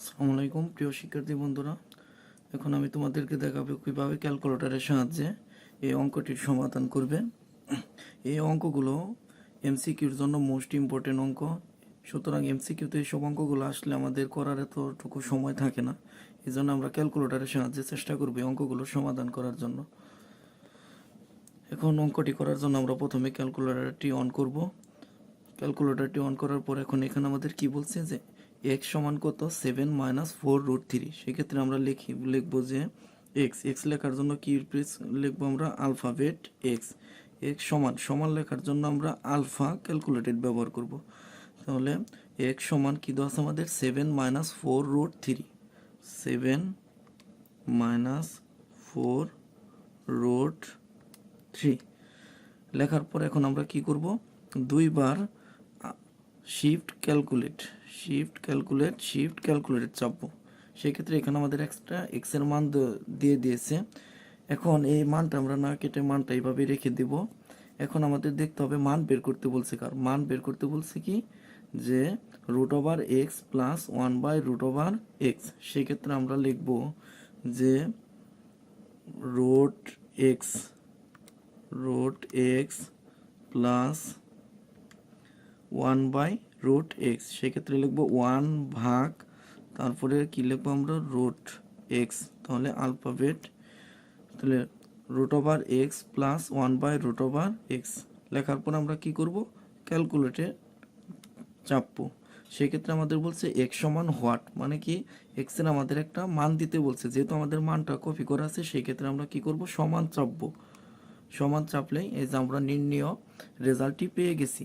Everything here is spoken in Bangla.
আসসালামু আলাইকুম প্রিয় শিক্ষার্থী বন্ধুরা, এখন আমি তোমাদেরকে দেখাবো কীভাবে ক্যালকুলেটরের সাহায্যে এই অঙ্কটির সমাধান করবে। এই অঙ্কগুলো এমসিকিউর জন্য মোস্ট ইম্পর্টেন্ট অঙ্ক। সুতরাং এমসিকিউতে এইসব অঙ্কগুলো আসলে আমাদের করার এতটুকু সময় থাকে না, এই জন্য আমরা ক্যালকুলেটরের সাহায্যে চেষ্টা করব এই অঙ্কগুলো সমাধান করার জন্য। এখন অঙ্কটি করার জন্য আমরা প্রথমে ক্যালকুলেটরটি অন করব। ক্যালকুলেটরটি অন করার পর এখন এখানে আমাদের কি বলছে যে এক্স সমান কত 7 - 4√3। সেক্ষেত্রে আমরা লিখবো যে এক্স লেখার জন্য কি লিখবো আমরা আলফাবেট এক্স। এক্স সমান সমান লেখার জন্য আমরা আলফা ক্যালকুলেটেড ব্যবহার করব। তাহলে এক্স সমান কি দেওয়া আছে আমাদের 7 - 4√3। 7 - 4√3 লেখার পর এখন আমরা কি করব, দুইবার শিফট ক্যালকুলেট চাপবো। সেক্ষেত্রে এখানে আমাদের এক্সট্রা এক্সের মান দিয়ে দিয়েছে। এখন এই মানটা আমরা না কেটে মানটা এইভাবে রেখে দেব। এখন আমাদের দেখতে হবে মান বের করতে বলছে কার, মান বের করতে বলছে কি যে √x প্লাস 1/√x। সেক্ষেত্রে আমরা লিখব যে √x প্লাস 1/√x। সেক্ষেত্রে লিখবো 1 ভাগ, তারপরে কি লিখবো আমরা √x। তাহলে আলফাবেট, তাহলে √x প্লাস 1/√x লেখার পর আমরা কি করব, ক্যালকুলেটে চাপবো। সেক্ষেত্রে আমাদের বলছে এক্স সমান হোয়াট, মানে কি এক্সের আমাদের একটা মান দিতে বলছে। যেহেতু আমাদের মানটা কপি করা আছে, সেই ক্ষেত্রে আমরা কি করব, সমান চাপবো। সমান চাপলেই এই যে আমরা নির্ণয় রেজাল্টটি পেয়ে গেছি।